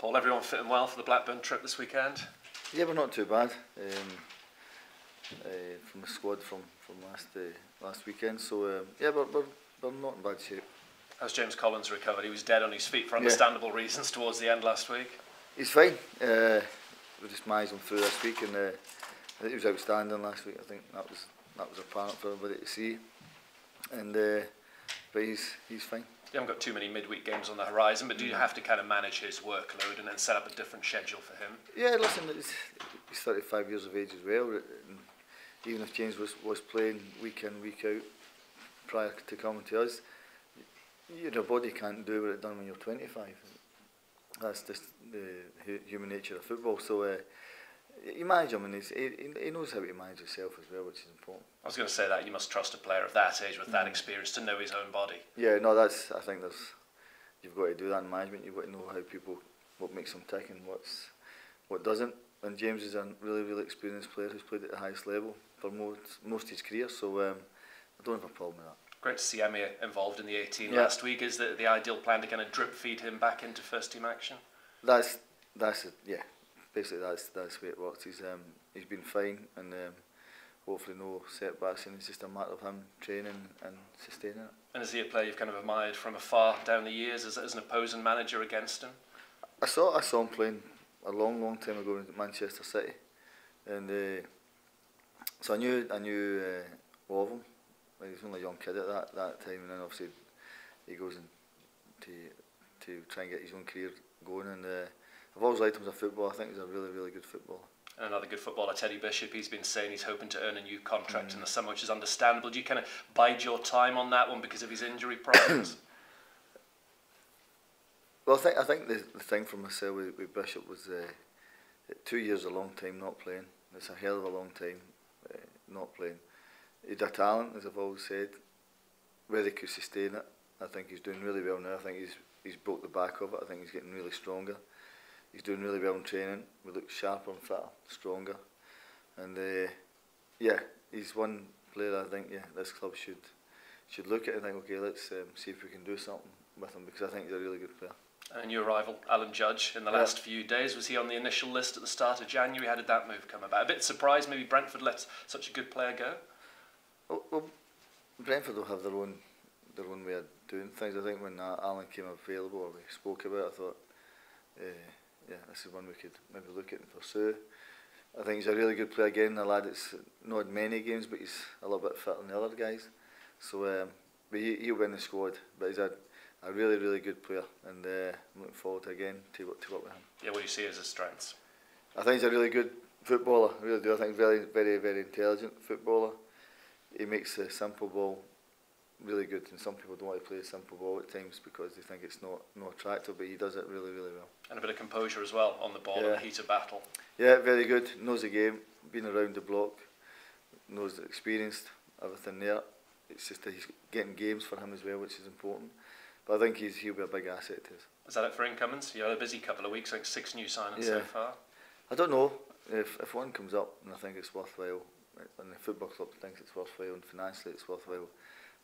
Paul, everyone fitting well for the Blackburn trip this weekend? Yeah, we're not too bad from the squad from last weekend. So yeah, we're not in bad shape. How's James Collins recovered? He was dead on his feet for understandable reasons towards the end last week. He's fine. We just managed him through this week, and I think he was outstanding last week. I think that was apparent for everybody to see. And but he's fine. You haven't got too many midweek games on the horizon, but do you have to kind of manage his workload and then set up a different schedule for him? Yeah, listen, he's 35 years of age as well. And even if James was playing week in, week out prior to coming to us, your body can't do what it done when you're 25. That's just the human nature of football. So you manage him, and he knows how to manage himself as well, which is important. I was going to say that you must trust a player of that age with that experience to know his own body. Yeah, no, I think you've got to do that in management. You've got to know what makes them tick and what doesn't. And James is a really experienced player who's played at the highest level for most of his career, so I don't have a problem with that. Great to see Emmy involved in the 18 last week. Is the ideal plan to kind of drip feed him back into first team action? That's it. Yeah, basically that's the way it works. He's been fine, and hopefully no setbacks, and it's just a matter of him training and sustaining it. And is he a player you've kind of admired from afar down the years as an opposing manager against him? I saw him playing a long time ago in Manchester City, and so I knew of him. He was only a young kid at that time, and then obviously he goes in to try and get his own career going. And I've always liked him as a footballer. I think he's a really good footballer. And another good footballer, Teddy Bishop, he's been saying he's hoping to earn a new contract in the summer, which is understandable. Do you kind of bide your time on that one because of his injury problems? Well, I think the thing for myself with Bishop was 2 years is a long time not playing. It's a hell of a long time not playing. He's a talent, as I've always said. Whether he could sustain it, I think he's doing really well now. I think he's broke the back of it. I think he's getting really stronger. He's doing really well in training. We look sharper and fitter, stronger. And yeah, he's one player I think this club should look at and think, okay, let's see if we can do something with him, because I think he's a really good player. And your rival, Alan Judge, in the last few days, was he on the initial list at the start of January? How did that move come about? A bit surprised maybe Brentford let such a good player go? Well, Brentford will have their own way of doing things. I think when Alan came available, or we spoke about it, I thought, yeah, this is one we could maybe look at and pursue. I think he's a really good player again, a lad that's not had many games, but he's a little bit fitter than the other guys. So but he'll win the squad, but he's a really good player, and I'm looking forward to again to work with him. Yeah, what do you see as his strengths? I think he's a really good footballer, I really do. I think very intelligent footballer. He makes the simple ball really good, and some people don't want to play a simple ball at times because they think it's not attractive, but he does it really well. And a bit of composure as well on the ball in the heat of battle. Yeah, very good. Knows the game, been around the block, knows the experienced, everything there. It's just that he's getting games for him as well, which is important. But I think he'll be a big asset to us. Is that it for incomings? You had a busy couple of weeks, like 6 new signings so far. I don't know if one comes up and I think it's worthwhile, and the football club thinks it's worthwhile, and financially it's worthwhile,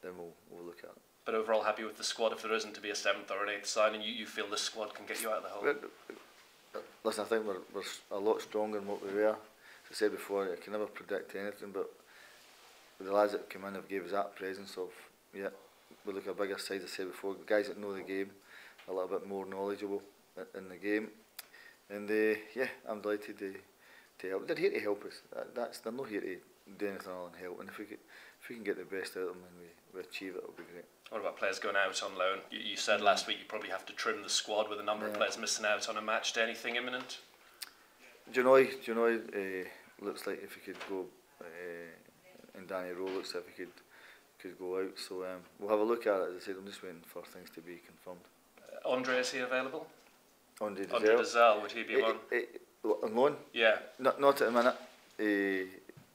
then we'll look at it. But overall happy with the squad if there isn't to be a 7th or an 8th signing? You feel this squad can get you out of the hole? Listen, I think we're a lot stronger than what we were. As I said before, I can never predict anything, but the lads that come in have gave us that presence of, we look at a bigger side, as I said before, the guys that know the game, a little bit more knowledgeable in the game. And I'm delighted to help. They're here to help us. They're not here to do anything other than help. And if we can get the best out of them and we achieve it, it'll be great. What about players going out on loan? You said last week you probably have to trim the squad with a number of players missing out on a match day. Anything imminent? Jonoy looks like if he could go, and Danny Rowe looks like if he could go out. So we'll have a look at it. As I said, I'm just waiting for things to be confirmed. Andre, is he available? Andre Dazelle, would he be one? On loan? Yeah. Not at the minute.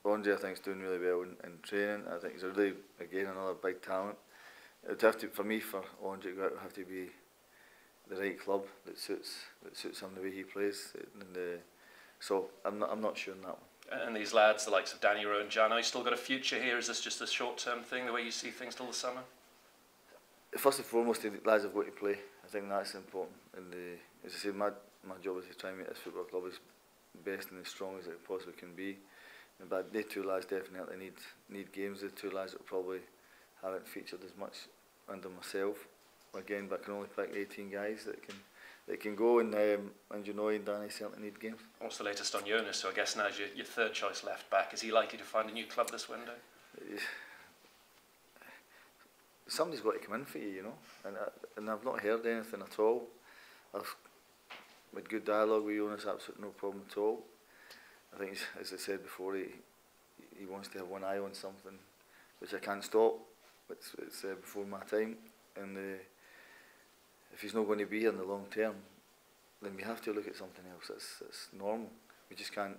Andre, I think, is doing really well in training. I think he's another big talent. It would have to, for Andre to go out, it would have to be the right club that suits him the way he plays. And so I'm not sure on that one. And these lads, the likes of Danny Rowe and Jan, you still got a future here? Is this just a short-term thing, the way you see things till the summer? First and foremost, the lads have got to play. I think that's important. And as I said, my job is to try and make this football club as best and as strong as it possibly can be. But they two lads definitely need games. The two lads that probably haven't featured as much under myself. Again, but I can only pick 18 guys that can go, and you know, and Danny certainly need games. What's the latest on Jonas? So I guess now's your third choice left back. Is he likely to find a new club this window? Somebody's got to come in for you, you know, and I've not heard anything at all. I've had good dialogue with Jonas, absolutely no problem at all. I think, as I said before, he wants to have one eye on something, which I can't stop. It's before my time, and if he's not going to be here in the long term, then we have to look at something else. That's normal. We just can't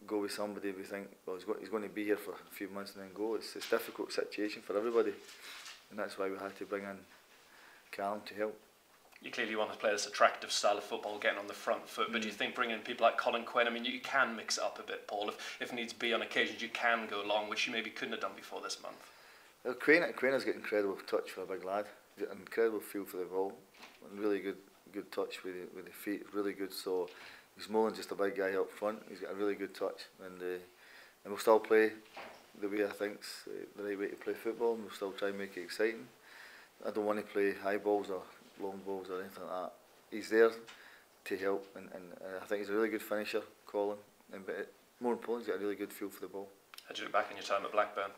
go with somebody we think, well, he's going to be here for a few months and then go. It's a difficult situation for everybody, and that's why we had to bring in Callum to help. You clearly want to play this attractive style of football, getting on the front foot, but do you think bringing people like Colin Quinn, I mean, you can mix it up a bit, Paul, if needs be on occasions, you can go long, which you maybe couldn't have done before this month? Well, Quinn has got incredible touch for a big lad, he's got an incredible feel for the ball, and really good touch with the feet, really good. So he's more than just a big guy up front, he's got a really good touch, and we'll still play the way I think's the right way to play football, and we'll still try and make it exciting. I don't want to play high balls or long balls or anything like that. He's there to help, and I think he's a really good finisher, Colin, but more importantly, he's got a really good feel for the ball. How did you look back on your time at Blackburn?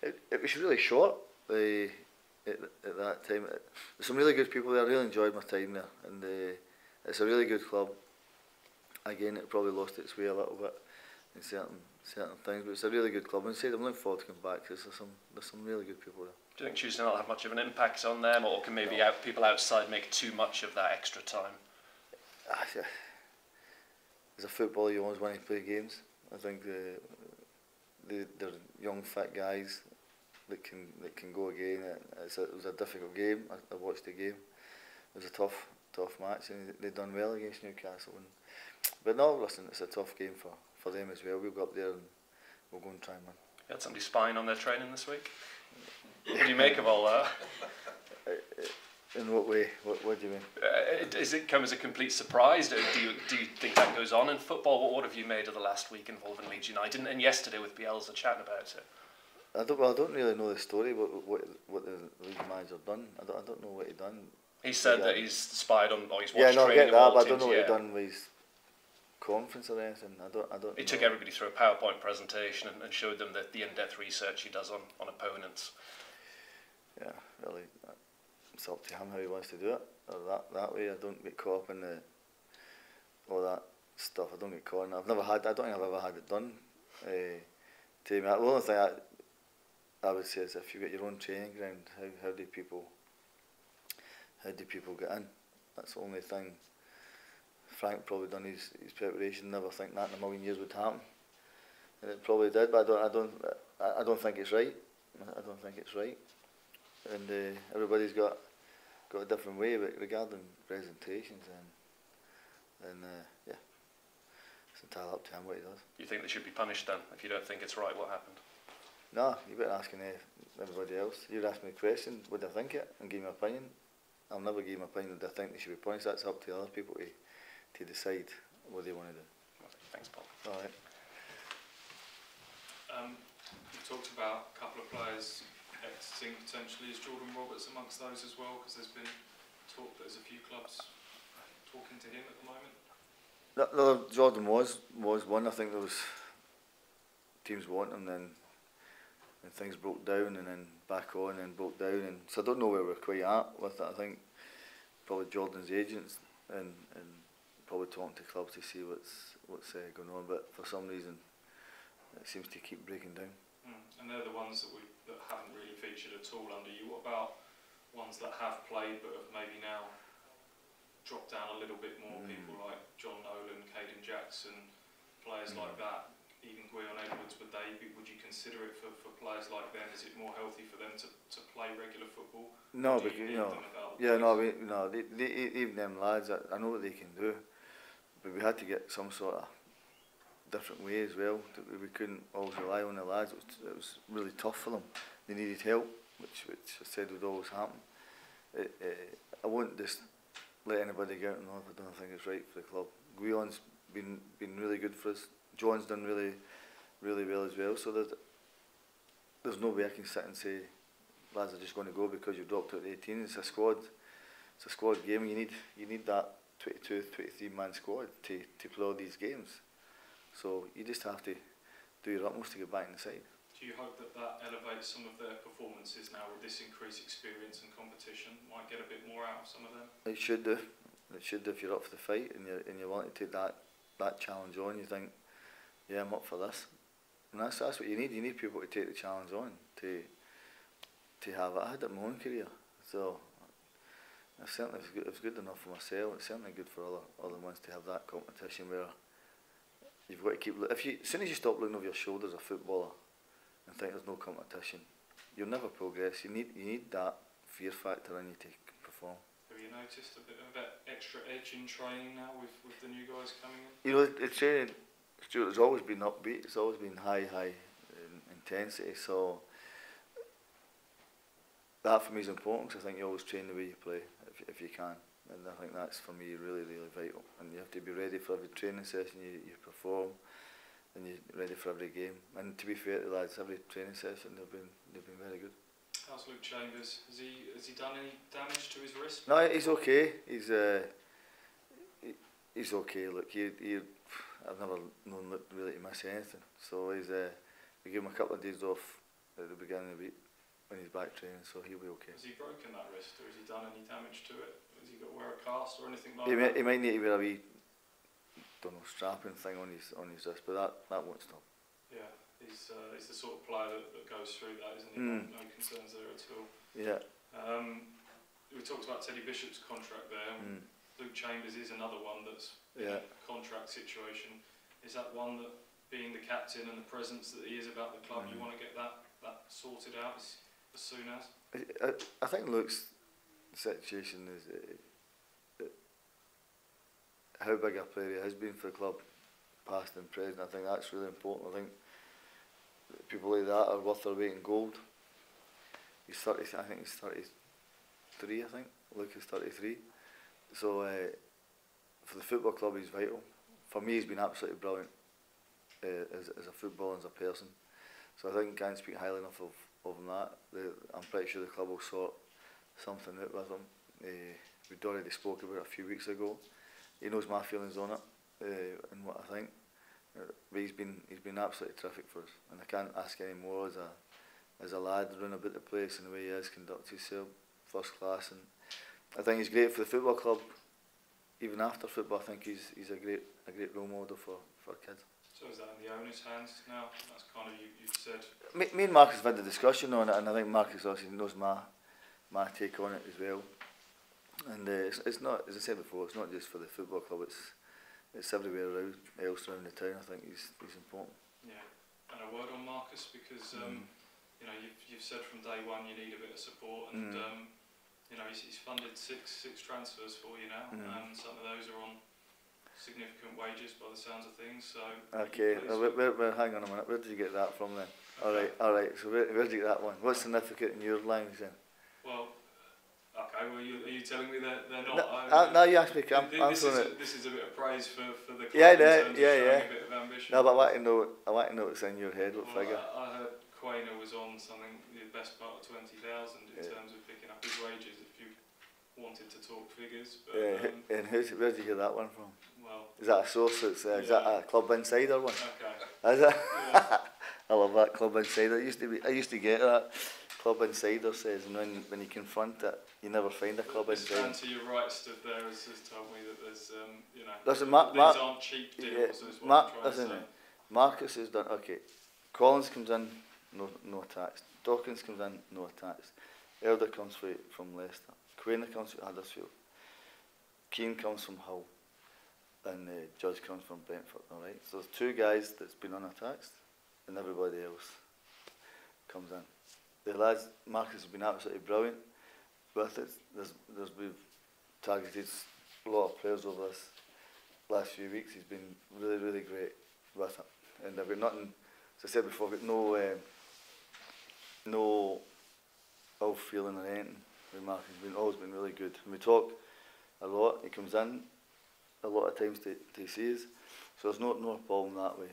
It was really short at that time. There's some really good people there. I really enjoyed my time there, and it's a really good club. Again, it probably lost its way a little bit in certain things, but it's a really good club. And I'm looking forward to coming back because there's some really good people there. Do you think Tuesday night will have much of an impact on them, or can maybe people outside make too much of that extra time? As a footballer, you always want to play games. I think they're young, fit guys that can go again. It was a difficult game. I watched the game. It was a tough match, and they done well against Newcastle. But no, listen, it's a tough game for them as well. We'll go up there and we'll go and try and win. You had somebody spying on their training this week? What do you make of all that? In what way? What do you mean? Does it come as a complete surprise? Do you think that goes on in football? What have you made of the last week involving Leeds United and yesterday with Bielsa chatting about it? I don't really know the story. What the league manager done? I don't know what he done. He said that he's spied on, or he's watched training. Yeah, no, I get that, but I don't know what he done with his conference or anything. I don't. He took everybody through a PowerPoint presentation and showed them the in-depth research he does on opponents. Yeah, really, it's up to him how he wants to do it. Or that way, I don't get caught up in all that stuff. I don't get caught in it. I don't think I've ever had it done. To me, the only thing I would say is if you get your own training ground, how do people get in? That's the only thing. Frank probably done his preparation. Never think that in a million years would happen, and it probably did. But I don't think it's right. I don't think it's right. And everybody's got a different way, but regarding presentations and yeah, it's entirely up to him what he does. You think they should be punished then if you don't think it's right what happened? No, you've been asking everybody else. You're asking me questions, would I think it, and give my opinion. I'll never give my opinion, would I think they should be punished. That's up to other people to decide what they want to do. Thanks, Paul. All right. You've talked about a couple of players exiting potentially. Is Jordan Roberts amongst those as well? Because there's been talk that there's a few clubs talking to him at the moment. No, Jordan was one. I think there was teams wanting him, then things broke down, and then back on, and broke down, and so I don't know where we're quite at with it. I think probably Jordan's agents and probably talking to clubs to see what's going on, but for some reason it seems to keep breaking down. And they're the ones that haven't really featured at all under you. What about ones that have played but have maybe now dropped down a little bit more? People like John Nolan, Caden Jackson, players like that, even Gwion Edwards, would you consider it for players like them? Is it more healthy for them to play regular football? No, because even them lads, I know what they can do, but we had to get some sort of different way as well. We couldn't always rely on the lads. It was really tough for them. They needed help, which I said would always happen. I won't just let anybody get out and off. I don't think it's right for the club. Guion's been really good for us. John's done really well as well. So there's no way I can sit and say lads are just going to go because you've dropped out at 18. It's a squad. It's a squad game. You need that 22, 23 man squad to play all these games. So you just have to do your utmost to get back in the side. Do you hope that elevates some of their performances now with this increased experience and competition? Might get a bit more out of some of them? It should do. It should do if you're up for the fight and you want to take that challenge on. You think, yeah, I'm up for this. And that's what you need. You need people to take the challenge on to have it. I had it in my own career, so it certainly was good enough for myself. It's certainly good for other ones to have that competition where you've got to keep. As soon as you stop looking over your shoulder as a footballer and think there's no competition, you'll never progress. You need that fear factor in you to perform. Have you noticed a bit of that extra edge in training now with the new guys coming in? You know, the training, Stuart, has always been upbeat. It's always been high intensity. So that for me is important because I think you always train the way you play if you can, and I think that's for me really vital. And you have to be ready for every training session you perform, and you're ready for every game. And to be fair to the lads, every training session they've been very good. How's Luke Chambers? Has he done any damage to his wrist? No, he's okay. He's okay. Look, I've never known Luke really to miss anything. So we give him a couple of days off at the beginning of the week when he's back training, so he'll be okay. Has he broken that wrist, or has he done any damage to it? Has he got to wear a cast or anything like that? He might need to wear a wee, strapping thing on his wrist, but that won't stop. Yeah, he's the sort of player that goes through that, isn't he? No concerns there at all. Yeah. We talked about Teddy Bishop's contract there. Luke Chambers is another one that's in a contract situation. Is that one that, being the captain and the presence that he is about the club, you want to get that sorted out as soon as? I think Luke's situation is how big a player he has been for the club, past and present. I think that's really important. I think people like that are worth their weight in gold. He's 30. I think he's 33. I think Luke is 33. So for the football club, he's vital. For me, he's been absolutely brilliant as a footballer and as a person. So I think you can't speak highly enough of him. I'm pretty sure the club will sort something out with him. We'd already spoke about it a few weeks ago. He knows my feelings on it and what I think. But he's been absolutely terrific for us, and I can't ask any more as a lad running about the place and the way he has conducted himself, first class. And I think he's great for the football club. Even after football, I think he's a great role model for kids. So is that in the owner's hands now? That's kind of you've said. Me and Marcus have had the discussion on it, and I think Marcus also knows my take on it as well. And it's not, as I said before, it's not just for the football club. It's everywhere else around the town. I think he's important. Yeah, and a word on Marcus, because you know you've said from day one you need a bit of support, and you know he's funded six transfers for you now, and some of those are on significant wages by the sounds of things. So okay, hang on a minute. Where did you get that from then? Okay. All right. So where did you get that one? What's significant in your language then? Well, okay. Well, are you telling me that they're not? No, you asked me. This is a bit of praise for the club. Yeah, in terms of showing yeah. A bit of ambition. No, but I want to know what's in your head. What figure? I heard Quainer was on something the best part of 20,000 in terms of picking up his wages. If you wanted to talk figures, but, and where did you hear that one from? Well, is that a source? Is that a Club Insider one? Okay. Is it? Yeah. I love that Club Insider. I used to get that. Club Insider says, and when you confront it, you never find a Club Insider. The man to your right stood there has told me that there's, you know, listen, these aren't cheap deals. Yeah, is what I'm trying to say. Marcus has done okay. Collins comes in, no tax. Dawkins comes in, no tax. Elder comes from Leicester. Quainer comes from Huddersfield. Keane comes from Hull. And Judge comes from Brentford. All right. So there's two guys that's been unattacked, and everybody else comes in. The lads, Marcus has been absolutely brilliant with it. We've targeted a lot of players over this last few weeks. He's been really great with it, and I've got nothing. As I said before, I've got no ill feeling or anything with Marcus. He's always been really good. When we talk, a lot. He comes in a lot of times to see us, so there's no problem that way.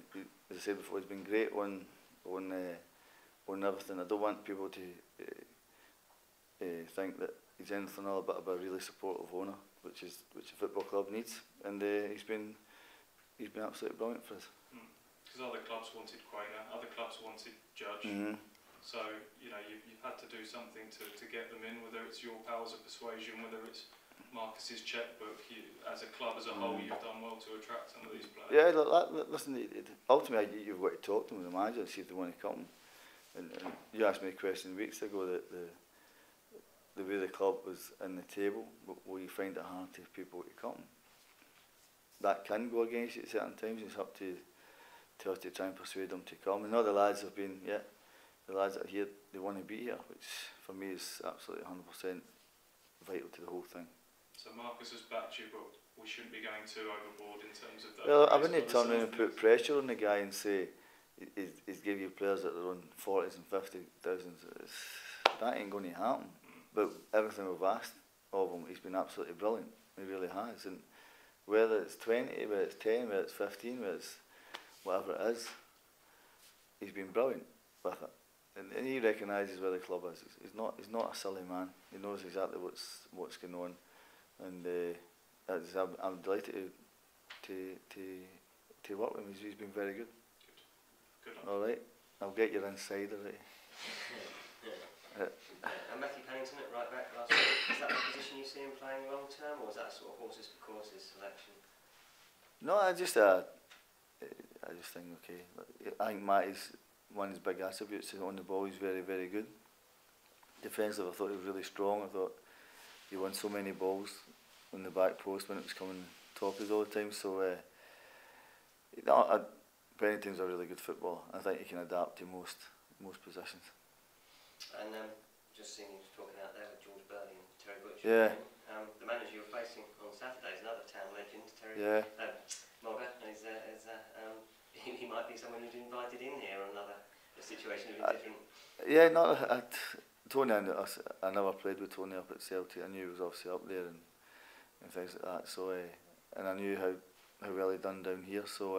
As I said before, he's been great on everything. I don't want people to think that he's anything other but a really supportive owner, which a football club needs, and he's been absolutely brilliant for us. Because other clubs wanted Quainer, other clubs wanted Judge. So, you know, you've had to do something to get them in, whether it's your powers of persuasion, whether it's Marcus's chequebook. As a club as a whole, you've done well to attract some of these players. Yeah, listen, ultimately you've got to talk to them, the manager, and see if they want to come. And you asked me a question weeks ago that the way the club was in the table, will you find it hard to people to come? That can go against you at certain times. It's up to us to try and persuade them to come. And all the lads have been, the lads that are here, they want to be here, which for me is absolutely 100% vital to the whole thing. So Marcus has backed you, but we shouldn't be going too overboard in terms of that. Well, I wouldn't turn around and put pressure on the guy and say he's give you players that are on 40s and 50,000s. That ain't going to happen. But everything we've asked of him, he's been absolutely brilliant. He really has. And whether it's 20, whether it's 10, whether it's 15, whether it's whatever it is, he's been brilliant with it. And he recognises where the club is. He's not a silly man. He knows exactly what's going on. And I'm delighted to work with him. He's been very good. Good. All right, I'll get your insider. Right? And Matthew Pennington at right back last week, is that the position you see him playing long term, or is that sort of horses for courses selection? No, I just think okay. I think Matty's one of his big attributes is on the ball. He's very, very good. Defensive, I thought he was really strong. I thought he won so many balls on the back post when it was coming toppers all the time. So Pennington's a really good footballer. I think he can adapt to most positions. And just seeing you talking out there with George Burley and Terry Butcher. Yeah. The manager you're facing on Saturday is another town legend, Terry. Yeah. Mogger. He might be someone who's invited in here or another situation a bit different. Yeah, no, Tony, I never played with Tony up at Celtic. I knew he was obviously up there and things like that. So, and I knew how well he'd done down here. So,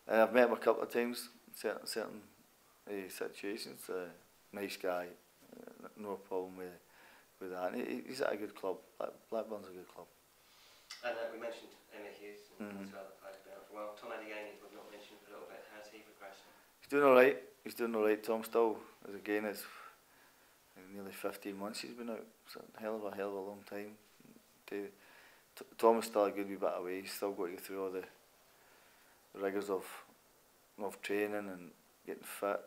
and I've met him a couple of times in certain situations. Nice guy, no problem with that. And he's at a good club. Blackburn's a good club. And we mentioned Emma Hughes and two other players been out for a while. Tom Adiani we've not mentioned for a little bit. How's he progressing? He's doing all right. He's doing all right. Tom still, it's nearly 15 months he's been out. It's a hell of a long time. Tom is still a good wee bit away. He's still got to go through all the rigours of training and getting fit.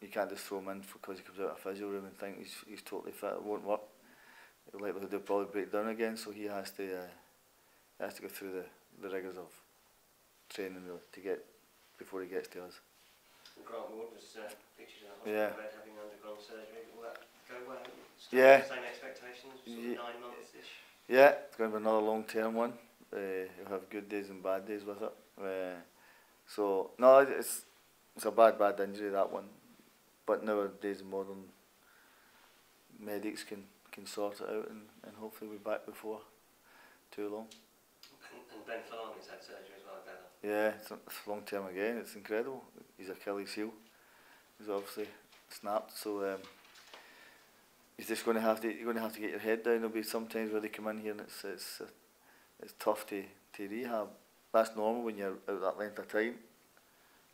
You can't just throw him in because he comes out of a physio room and think he's totally fit. It won't work. The likelihood he'll probably break down again. So he has to go through the rigours of training really, to get before he gets to us. And Grant Ward was pictured in a hospital bed having undergone surgery. Will that go well? Same expectations, sort of 9 months-ish? Yeah, it's going to be another long-term one. He'll have good days and bad days with it. So no, it's a bad injury, that one. But nowadays modern medics can sort it out and hopefully we'll be back before too long. And Ben Falani's had surgery as well, I gather. Yeah, it's long term again. It's incredible. His Achilles heel is obviously snapped, so he's just going to have to. You're going to have to get your head down. There'll be some times where they come in here and it's tough to rehab. That's normal when you're out that length of time.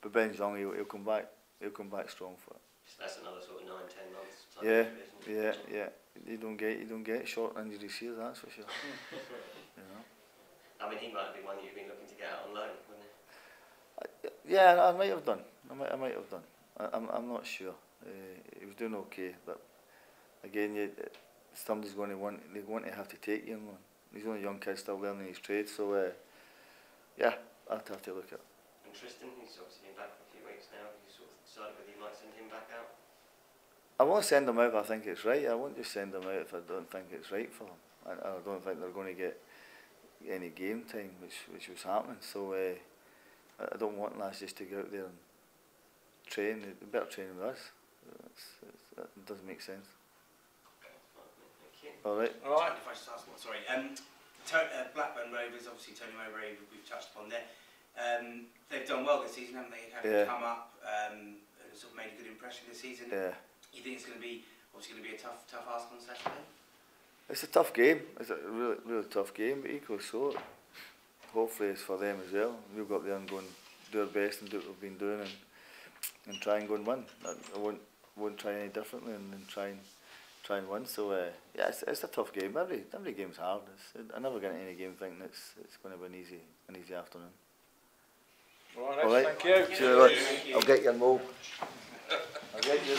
But Ben's young. He'll come back. He'll come back strong for it. So that's another sort of 9-10 months. Type injury, isn't it? Yeah. You don't get short injuries here. That's for sure. You know. I mean, he might be one you've been looking to get out on loan, wouldn't he? Yeah, I might have done. I might have done. I'm not sure. He was doing okay, but again, somebody's going to want to have to take him on. He's only a young kid still learning his trade, so yeah, I'd have to look at it. And Tristan, he's obviously been back for a few weeks now. Have you sort of decided whether you might send him back out? I won't send him out if I think it's right. I won't just send him out if I don't think it's right for them. I don't think they're going to get any game time, which was happening. So I don't want lads just to go out there and train. They better train with us. That doesn't make sense. Thank you. All right. All right. If I just ask one, sorry. Blackburn Rovers, obviously Tony Mowbray, we've touched upon there. They've done well this season, haven't they? Having come up and sort of made a good impression this season. Yeah. You think it's going to be a tough ask on Saturday? It's a tough game. It's a really tough game, but equally so, hopefully it's for them as well. We've got there and go and do our best and do what we've been doing and try and go and win. I won't try any differently and try and win. So yeah, it's a tough game. Every game's hard. I never get into any game thinking it's going to be an easy afternoon. All right, thank you. I'll get your mold. I'll get you.